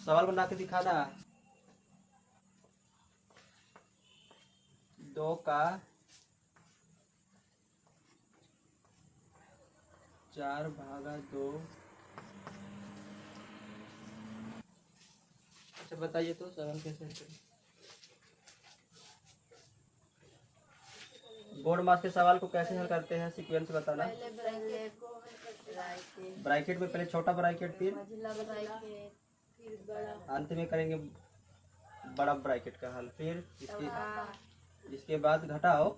सवाल बना के दिखाना। 2 का 4/2। अच्छा बताइए तो सवाल कैसे करें। बोर्ड मास के सवाल को कैसे हल करते हैं, सीक्वेंस बताना। ब्रैकेट में पहले छोटा ब्रैकेट, फिर अंत में करेंगे बड़ा ब्रैकेट का हल, फिर इसके बाद घटाओ,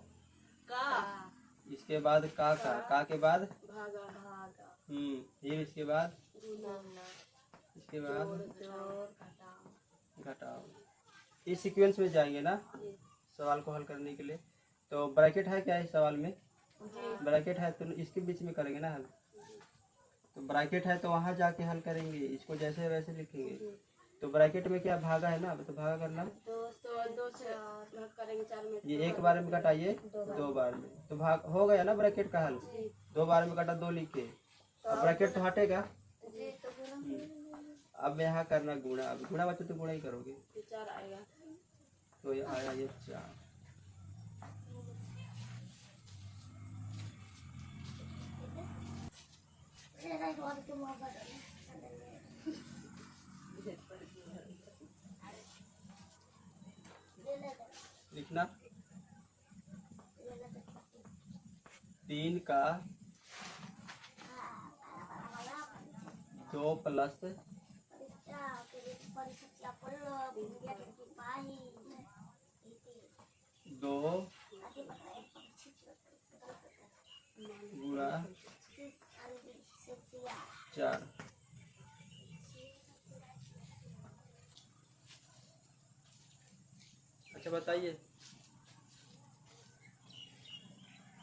इसके बाद का के बाद फिर इसके बाद घटाओ। इस सीक्वेंस में जाएंगे ना सवाल को हल करने के लिए। तो ब्रैकेट है क्या इस सवाल में? ब्रैकेट है तो इसके बीच में करेंगे ना हल। तो ब्रैकेट है तो वहां जाके हल करेंगे, इसको जैसे वैसे लिखेंगे। तो ब्रैकेट में क्या भागा है ना, तो भागा करना। 2 से भाग करेंगे 4 में। ये एक बार में घटाइए 2 बार में, तो भाग हो गया ना ब्रैकेट का हल। 2 बार में घटा 2 लिखे, अब ब्रैकेट तो हटेगा। अब यहाँ करना गुणा। अब गुणा बच्चे तो गुणा ही करोगे, 4 आएगा। तो ये आया ये 4। लिखना 3 का 2 प्लस 2 गुणा 4। अच्छा बताइए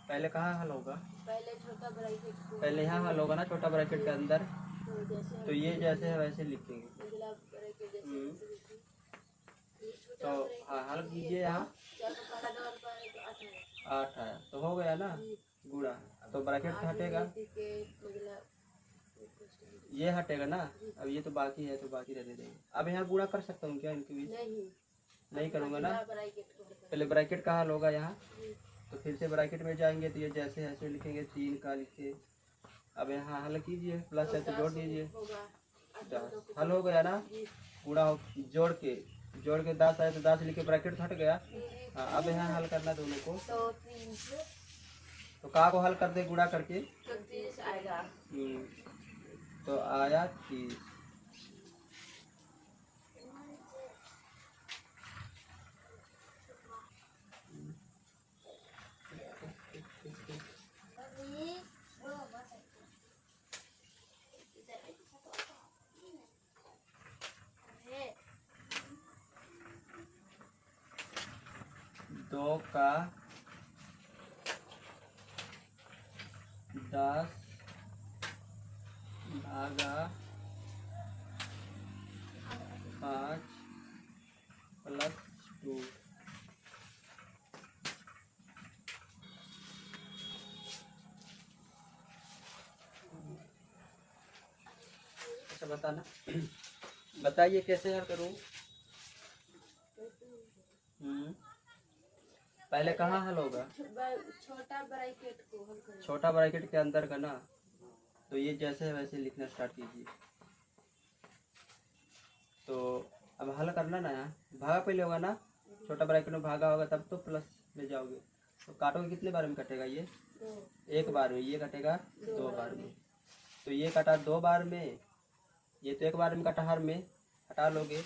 पहले कहाँ हल होगा? पहले छोटा ब्रैकेट को पहले यहाँ हल होगा ना छोटा ब्रैकेट के अंदर। तो ये जैसे है वैसे लिखेंगे। तो हल कीजिए। यहाँ 8 है तो हो गया ना गुणा। तो ब्रैकेट हटेगा, ये हटेगा ना। अब ये तो बाकी है तो बाकी रहने देंगे। अब यहाँ गुणा कर सकता हूँ क्या इनके बीच? नहीं करूँगा ना। पहले ब्रैकेट का हल होगा यहाँ, तो फिर से ब्रैकेट में जाएंगे तो ये जैसे ऐसे लिखेंगे 3 का लिखे। अब यहाँ हल कीजिए, प्लस है तो जोड़ दीजिए 10। हल हो गया ना। गुणा जोड़ के 10 आए तो 10 लिखे, ब्रैकेट हट गया। हाँ अब यहाँ हल करना दोनों को। तो का को हल कर दे गुणा करके तो 30 आएगा। तो आया 30। दो का 10 भागा 5 प्लस 2। अच्छा बताना बताइए कैसे हल करूं। पहले कहाँ हल होगा? छोटा ब्रैकेट को हल करें। छोटा ब्रैकेट के अंदर का ना। तो ये जैसे है वैसे लिखना स्टार्ट कीजिए। तो अब हल करना ना, भागा पहले होगा ना। छोटा ब्रैकेट में भागा होगा तब तो प्लस में जाओगे। तो काटोगे कितने बार में कटेगा ये? 1 बार में। ये कटेगा 2 बार में। तो ये कटा 2 बार में, ये तो 1 बार में कटा, हर में हटा लोगे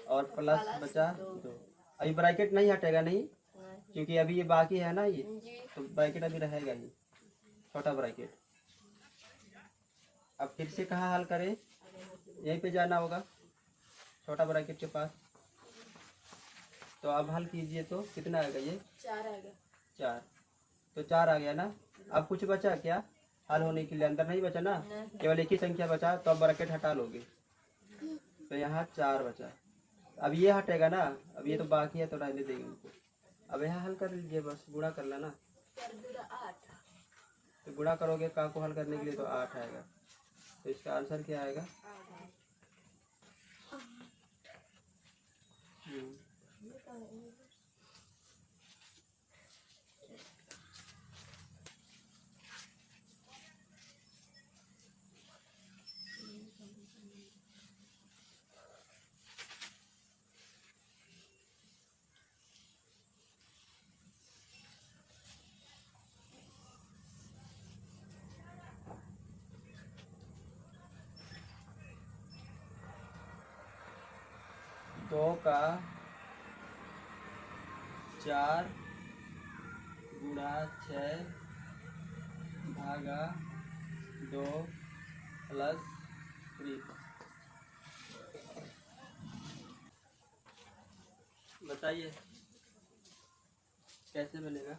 और प्लस बचा 2। अभी ब्रैकेट नहीं हटेगा नहीं, क्योंकि अभी ये बाकी है ना ये, तो ब्रैकेट अभी रहेगा ही छोटा ब्रैकेट। अब फिर से कहाँ हल करें? यहीं पे जाना होगा छोटा ब्रैकेट के पास। तो अब हल कीजिए तो कितना आएगा ये? 4 आएगा। 4। तो 4 आ गया ना। अब कुछ बचा क्या हल होने के लिए? अंदर नहीं बचा ना, केवल एक ही संख्या बचा। तो अब ब्रैकेट हटा लोगे तो यहाँ 4 बचा। अब ये हटेगा ना, अब ये तो बाकी है तो रहने देंगे उनको। अब यहाँ हल कर लीजिए, बस गुणा कर लेना। 8। तो गुणा करोगे का को हल करने के लिए तो 8 आएगा। तो इसका आंसर क्या आएगा? दो का 4 गुणा 6 भागा 2 प्लस 3। बताइए कैसे बनेगा।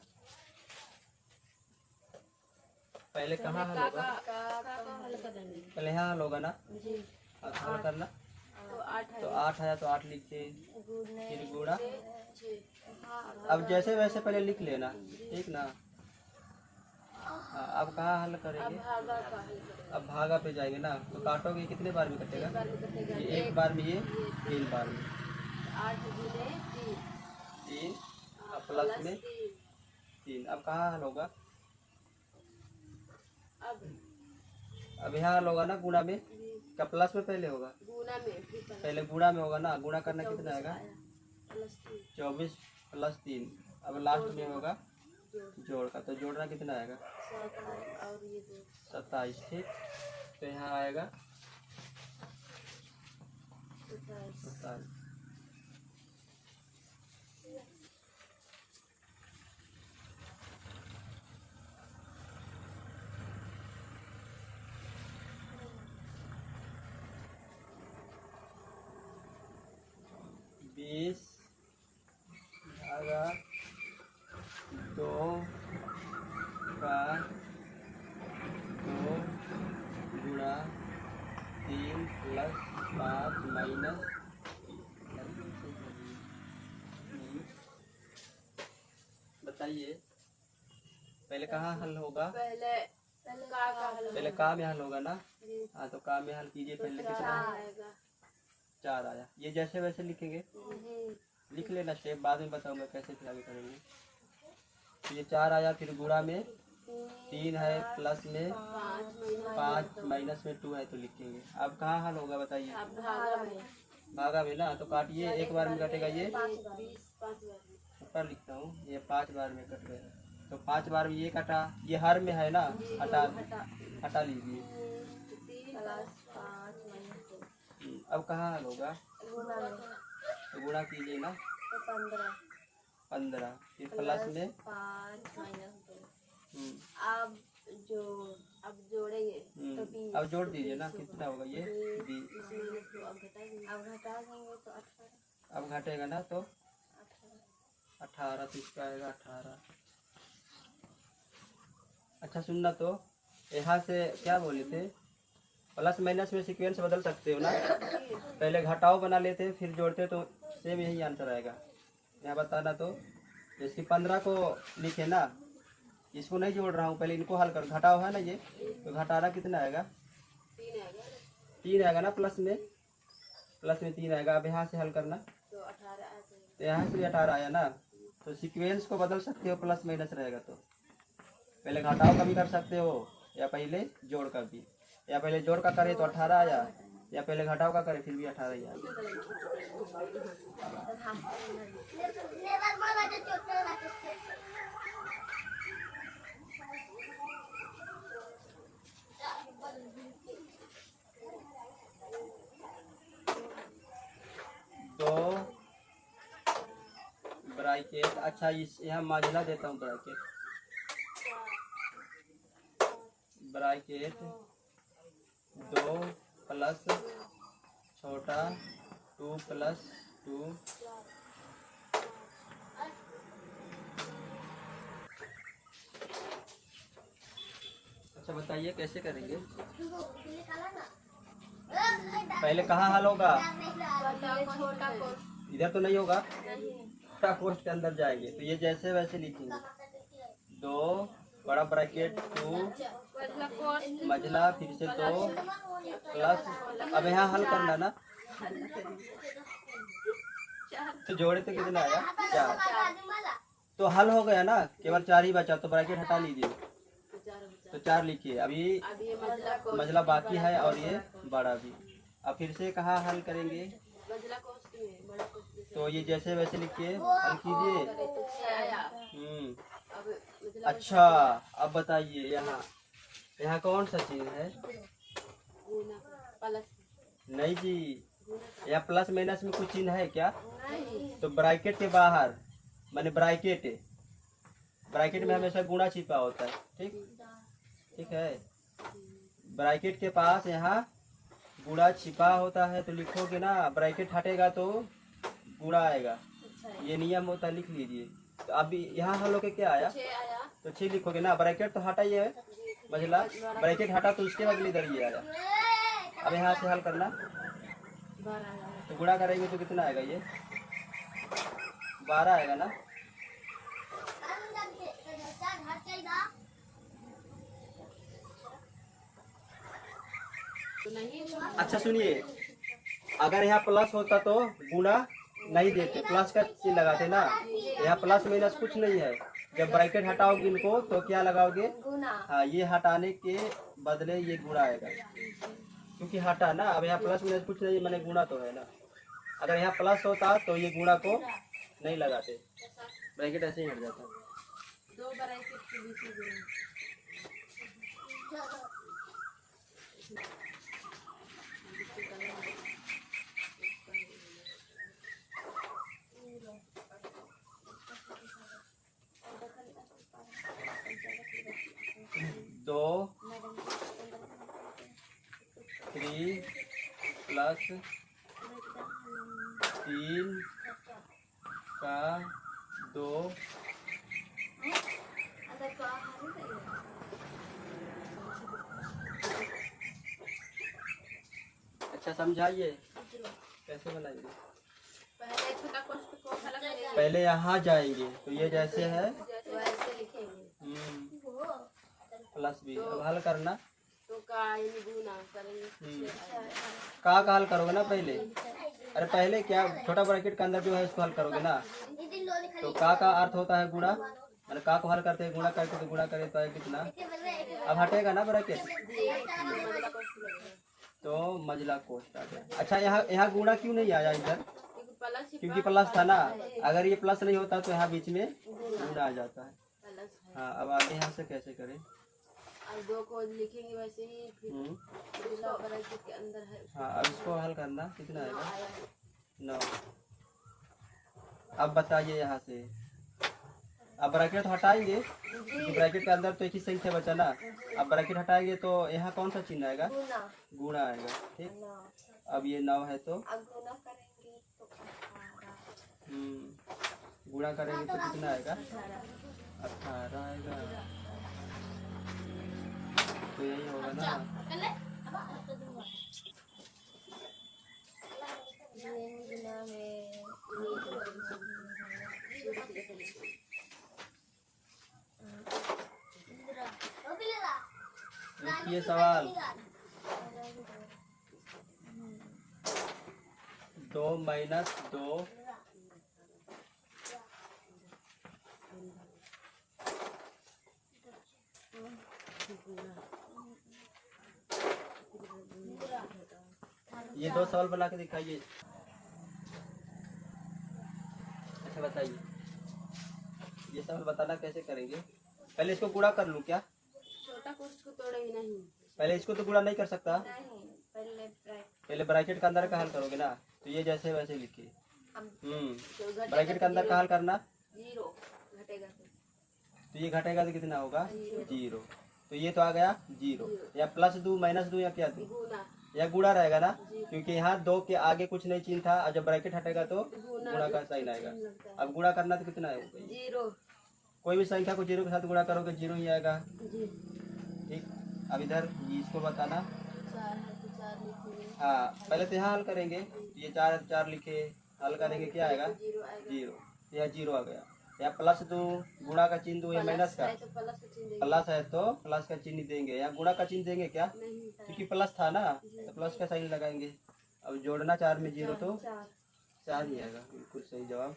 पहले कहाँ हल होगा? पहले यहाँ हल होगा ना। जी। अब हल करना तो 8 है। तो 8 आया तो 8 लिखते, फिर गुणा। 6। अब जैसे वैसे पहले लिख लेना, ठीक ना। हाँ, अब कहाँ हल अब करेंगे? भागा का हल करेंगे। अब भागा पे जाएंगे ना, तो काटोगे कितने बार में कटेगा? एक बार में कटेगा। ये एक बार में, ये 3 बार में। 8 गुने 3 3 अब प्लस में 3। अब कहाँ हल होगा? अब यहाँ हल होगा ना गुणा में, क्या प्लस में पहले होगा? गुना में फिर पहले गुणा में होगा ना। गुणा करना कितना आएगा? Plus 3 24 plus 3। अब लास्ट में होगा जोड़ का, तो जोड़ना कितना आएगा? 27 और ये 2 27। ठीक, तो यहाँ आएगा 27। 20 भागा 2 का 2 गुणा 3 प्लस 5 माइनस। बताइए पहले कहाँ हल होगा? पहले का में हल होगा ना। हाँ, तो का में हल कीजिए। पहले कितना आएगा? 4 आया। ये जैसे वैसे लिखेंगे, लिख लेना स्टेप, बाद में बताऊंगा कैसे फिर आगे करेंगे। तो ये 4 आया, फिर गुणा में 3 है, प्लस में 5 माइनस में 2 है, तो लिखेंगे। अब कहाँ हल होगा बताइए? अब भागा में भागा में ना, तो काटिए। एक बार में कटेगा ये, 20 5 बार में। ऊपर लिखता हूँ, ये 5 बार में कट गया। तो 5 बार में ये कटा, ये हर में है ना, हटा लीजिए। 3 प्लस 5 माइनस 2 अब कहाँ हल होगा? गुना में तो गुणा कीजिए ना, तो 15 फिर प्लस में 5 माइनस 2। हम्म, अब जोड़ेंगे तो 20। अब जोड़ दीजिए ना, कितना होगा ये? 20। माइनस 2 अब घटा देंगे तो 18। अब घटेगा ना तो 18, तो इसका आएगा 18। अच्छा सुनना, तो यहाँ से क्या बोले थे? प्लस माइनस में सीक्वेंस बदल सकते हो ना। पहले घटाओ बना लेते फिर जोड़ते, तो सेम यही आंसर आएगा। यहाँ बताना, तो जैसे 15 को लिखे ना, इसको नहीं जोड़ रहा हूँ, पहले इनको हल कर। घटाओ है ना ये, तो घटाना कितना आएगा? 3 आएगा ना। प्लस में 3 आएगा। अब यहाँ से हल करना, तो 18 आ जाएगा। तो यहाँ से भी 18 आया ना। तो सीक्वेंस को बदल सकते हो, प्लस माइनस रहेगा। तो पहले घटाओ का भी कर सकते हो, या पहले जोड़ का भी। या पहले जोड़ का करे तो 18 आया, या पहले घटाओ का करे फिर भी 18 ही आया। तो ब्रैकेट, अच्छा इस यहाँ माजला देता हूँ। ब्रैकेट 2 प्लस छोटा 2 प्लस 2 अच्छा बताइए कैसे करेंगे? पहले कहाँ हल होगा? छोटा को इधर तो नहीं होगा, छोटा कोष्ठ के अंदर जाएंगे। तो ये जैसे वैसे लिखेंगे। 2 बड़ा ब्रैकेट 2 मझला फिर से 2 प्लस। अब यहाँ हल करना ना, तो जोड़े तो कितना आया? 4। तो हल हो गया ना, केवल 4 ही बचा, तो ब्रैकेट हटा लीजिए। तो 4 लिखिए। अभी अब ये मजला बाकी है और ये बड़ा भी। अब फिर से कहाँ हल करेंगे? मजला कोष्ठ में बड़ा कोष्ठ में तो ये जैसे वैसे लिखिए, हल कीजिए। तो 6 आया। अब मजला अच्छा, अब बताइए यहाँ यहाँ कौन सा चीज है? गुना प्लस नहीं जी, यहाँ प्लस माइनस में कुछ चिन्ह है क्या? नहीं। तो ब्रैकेट के बाहर, माने ब्रैकेट में हमेशा गुणा छिपा होता है। ठीक है। ब्रैकेट के पास यहाँ गुणा छिपा होता है, तो लिखोगे ना, ब्रैकेट हटेगा तो गुणा आएगा। ये नियम होता है, लिख लीजिए। तो अभी यहाँ हल होके क्या आया? 6 आया। तो 6 लिखोगे ना, ब्रैकेट तो हटा ही है मझला, ब्रैकेट हटा तो उसके अगली इधर ये आया। अब यहाँ से हल करना, 12 आया। तो गुणा करेंगे तो कितना आएगा? ये 12 आएगा ना। तो नहीं अच्छा सुनिए, अगर यहाँ प्लस होता तो गुणा नहीं देते, प्लस का चिन्ह लगाते ना। यहाँ प्लस माइनस कुछ नहीं है। जब ब्रैकेट हटाओगे इनको तो क्या लगाओगे? हाँ, ये हटाने के बदले ये गुणा आएगा, क्योंकि हटा ना। अब यहाँ प्लस माइनस कुछ नहीं, मैंने गुणा तो है ना। अगर यहाँ प्लस होता तो ये गुणा को नहीं लगाते, ब्रैकेट ऐसे ही हट जाता। 2 ब्रैकेट के बीच में गुना। दो 3 प्लस 3 का 2। अच्छा समझाइए कैसे बनाएंगे? पहले छोटा कोष्ठ को हल करेंगे, पहले यहाँ जाएंगे, तो ये जैसे है वैसे लिखेंगे। Plus B. अब हल करना, तो का यानी गुना करेंगे। का हल करोगे ना पहले। अरे पहले क्या, छोटा ब्रैकेट के अंदर जो है इसको हल करोगे ना। तो का अर्थ होता है गुणा, मैंने का को हल करते हैं, गुणा करके, तो गुणा करें तो है कितना? अब हटेगा ना ब्रैकेट, मजला कोष्ठ लगेगा। तो मजला कोष्ठ आ गया। अच्छा, यहाँ गुणा क्यों नहीं आया इधर? प्लस ही क्योंकि प्लस था ना। अगर ये प्लस नहीं होता तो यहाँ बीच में गुणा आ जाता है। प्लस है। हाँ, अब आगे यहाँ से कैसे करें? और 2 को लिखेंगे वैसे ही, फिर दूसरा ब्रैकेट के अंदर है। हाँ, अब इसको हल करना, कितना आएगा? आया 9। अब बताइए यहाँ से, अब ब्रैकेट हटाएंगे, ब्रैकेट के अंदर तो एक ही संख्या बचा ना। अब ब्रैकेट हटाएंगे तो यहाँ कौन सा चिन्ह आएगा? गुणा आएगा। ठीक, अब ये 9 है तो गुणा करेंगे तो कितना आएगा? 18 आएगा। तो यही होगा ना। लिखिए सवाल। 2 माइनस 2 ये 2 सवाल बना के दिखाइए। अच्छा बताइए, ये सवाल बताना कैसे करेंगे? पहले इसको गुणा कर लूं क्या? छोटा कोष्ठ को तोड़े ही नहीं। पहले इसको तो गुणा नहीं कर सकता। पहले ब्रैकेट के अंदर का हल करोगे ना, तो ये जैसे वैसे लिखिए। ब्रैकेट के अंदर का हल करना, 0 घटेगा तो ये घटेगा तो कितना होगा? 0। तो ये तो आ गया 0। या प्लस दूं, माइनस दूं, या क्या दूं? गुना। या गुणा रहेगा ना, क्योंकि यहाँ 2 के आगे कुछ नहीं चिन्ह था, और जब ब्रैकेट हटेगा तो गुणा का साइन आएगा। अब गुणा करना तो कितना है? 0। कोई भी संख्या को 0 के साथ गुणा करोगे 0 ही आएगा। जी। ठीक, अब इधर इसको बताना। 4 है तो 4 लिखेंगे। हाँ, पहले तो यहाँ हल करेंगे, ये 4 लिखे, हल करेंगे क्या आएगा? 0 आएगा। 0। यह 0 आ गया। या प्लस दो, गुणा का चिन्ह दो या माइनस का? तो प्लस का चिन्ह देंगे। प्लस है तो प्लस का चिन्ह देंगे। या गुणा का चिन्ह देंगे क्या? नहीं क्योंकि प्लस था ना, तो प्लस का साइन लगाएंगे। अब जोड़ना 4 में 0 तो 4 ही आएगा, बिल्कुल सही जवाब।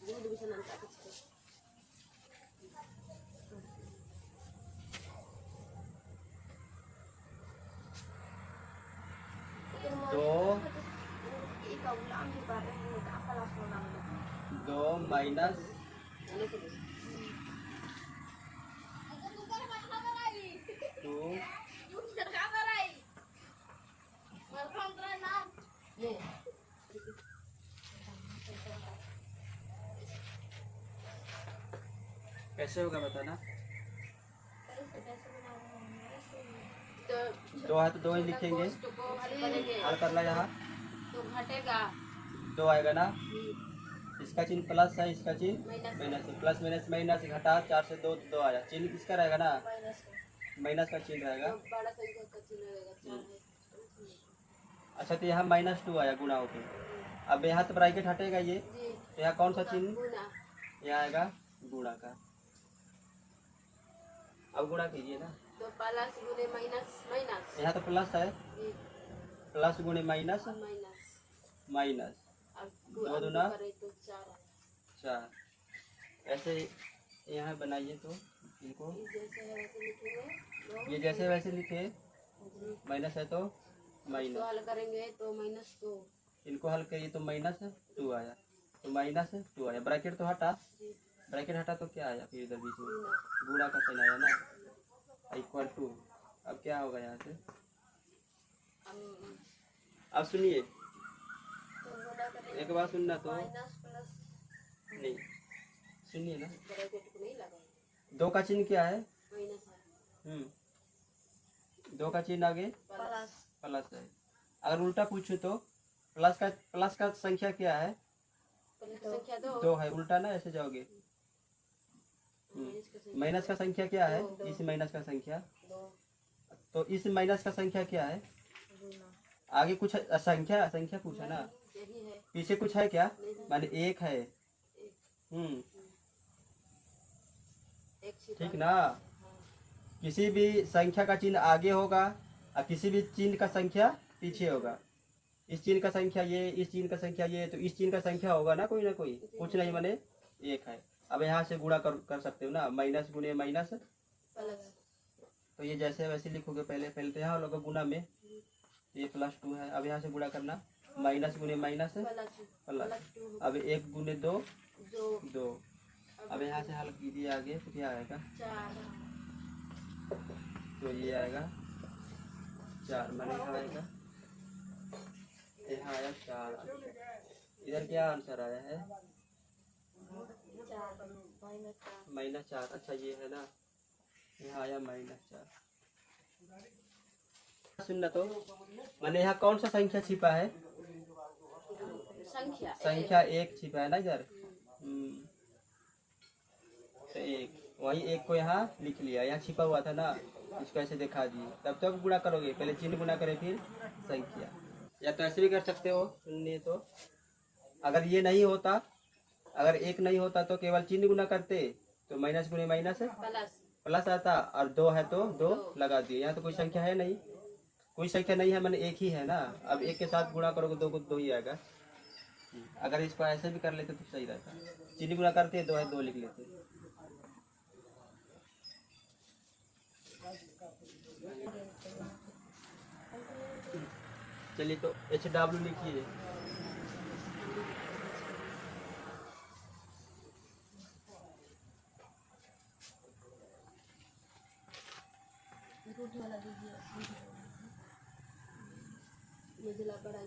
दूध भी सनम का कुछ है। दो Ikaw lang, di ba? Nagkakalas mo lang. 2 minus Ano ko ba? 2 Yeah. कैसे होगा बताना। तो 2 है तो 2 ही लिखेंगे, तो को हल करेंगे हल करना यहाँ तो घटेगा 2 आएगा ना, इसका चिन्ह प्लस है, इसका चिन्ह माइनस माइनस है, प्लस माइनस माइनस घटा 4 से 2 2 आया, चिन्ह किसका रहेगा ना, माइनस माइनस का चिन्ह रहेगा। तो बड़ा संख्या का चिन्ह रहेगा 4 है। अच्छा तो यहाँ -2 आया गुणा होके, अब यहाँ तो ब्रैकेट हटेगा ये, जी तो यहाँ कौन सा चिन्ह, गुना यहाँ आएगा गुणा का। अब गुणा कीजिए ना, तो प्लस गुने माइनस माइनस यहाँ तो प्लस है, जी प्लस गुणे माइनस माइनस माइनस, अब दो दूना करे तो 4 है। 4। ऐसे यहाँ बनाइए तो इनको, जैसे है वैसे लिखेंगे ये जैसे वैसे लिखे, जी माइनस है तो तो माइनस, हल करेंगे तो -2 इनको हल करिए तो -2 आया, तो -2 आया, ब्रैकेट तो हटा, जी ब्रैकेट हटा तो क्या आया फिर इधर बीच में, गुना गुणा का साइन आया ना, इक्वल टू। अब क्या होगा यहाँ से, हम अब सुनिए, तो गुना करेंगे एक बार सुनना तो, माइनस प्लस नहीं सुनिए ना, ब्रैकेट को नहीं लगाएंगे 2 का चिन्ह क्या है, माइनस है 2 का चिन्ह आगे प्लस प्लस है। अगर उल्टा पूछूं तो प्लस का संख्या क्या है, संख्या 2 2 है, उल्टा ना ऐसे जाओगे। माइनस का संख्या क्या है, इस माइनस का संख्या, 2 तो इस माइनस का संख्या क्या है, गुना आगे कुछ संख्या संख्या पूछा ना, यही है पीछे कुछ है क्या, नहीं माने 1 है, एक ठीक ना। किसी भी संख्या का चिन्ह आगे होगा और किसी भी चिन्ह का संख्या पीछे होगा, इस चिन्ह का संख्या ये, इस चिन्ह का संख्या ये, तो इस चिन्ह का संख्या होगा ना कोई, कुछ नहीं माने 1 है। अब यहाँ से गुणा कर सकते हो ना, माइनस गुणे माइनस, प्लस तो ये जैसे वैसे लिखोगे, पहले तो यहाँ लोग गुणा में, ये +2 है, अब यहाँ से गुणा करना, माइनस गुणे माइनस प्लस, 2 अब 1 गुणे 2 2 2, अब यहाँ से हल कीजिए आगे तो क्या आएगा, 4 तो ये आएगा 4, माने यहाँ आएगा, यहाँ आया 4। इधर क्या आंसर आया है, 4 -4। अच्छा ये है ना, यहाँ आया -4। सुनना तो, माने यहाँ कौन सा संख्या छिपा है, संख्या 1 छिपा है ना इधर, तो 1, वही 1 को यहाँ लिख लिया, यहाँ छिपा हुआ था ना, इसको ऐसे दिखा दिए, तब तक गुणा करोगे, पहले चिन्ह गुणा करे फिर संख्या, या तो ऐसे भी कर सकते हो, सुनने तो। अगर ये नहीं होता, अगर 1 नहीं होता तो केवल चिन्ह गुणा करते, तो माइनस गुणे माइनस प्लस आता, और 2 है तो 2 लगा दिए, यहाँ तो कोई संख्या है नहीं, कोई संख्या नहीं है, मैंने 1 ही है ना, अब 1 के साथ गुणा करोगे 2 को 2 ही आएगा। अगर इसको ऐसे भी कर लेते तो सही रहता, चिन्ह गुणा करते 2 है 2 लिख लेते। चलिए तो HW लिखिए,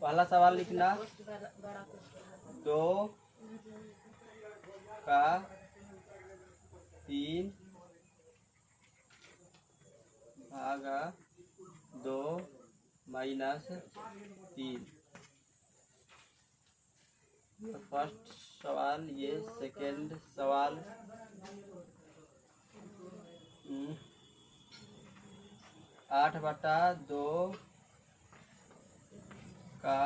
पहला सवाल लिखना, 2 का 3 भागा 2 माइनस 3। तो फर्स्ट सवाल ये, सेकंड सवाल 8/2 का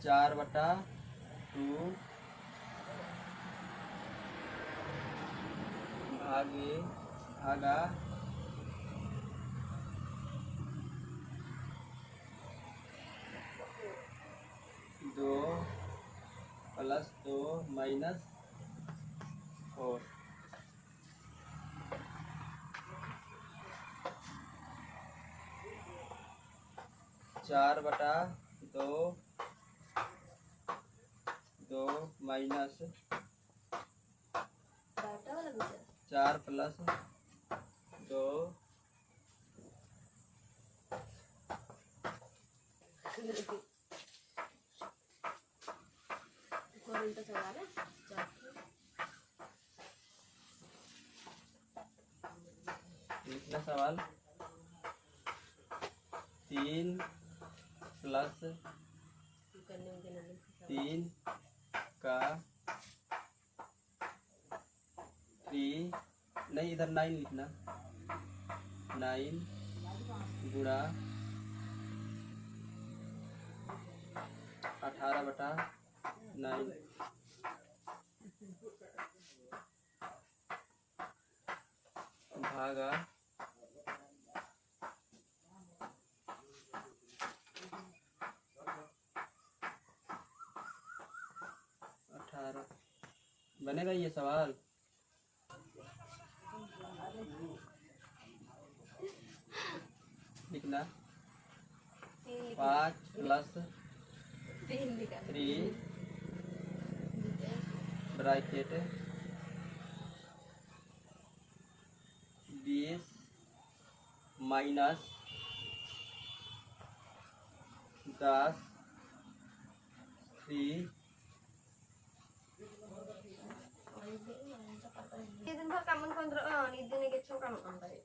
4/2 आगे आगा 2 प्लस 2 माइनस 4। 4/2 2 माइनस डाटा वाला भी 4 प्लस 2 कौन सा सवाल है? तीसरा सवाल 3 प्लस 3 का 3 नहीं, इधर 9 लिखना। 9 गुणा 18/9 भागा 18। बनेगा ये सवाल? लिखना 5 प्लस 3 ब्रैकेट 20 माइनस 10 3 दिन भर काम दिन के छो काम करे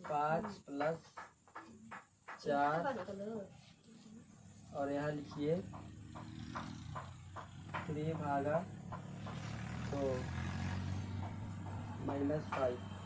5 प्लस 4 और यहाँ लिखिए 3 भागा 2 माइनस 5।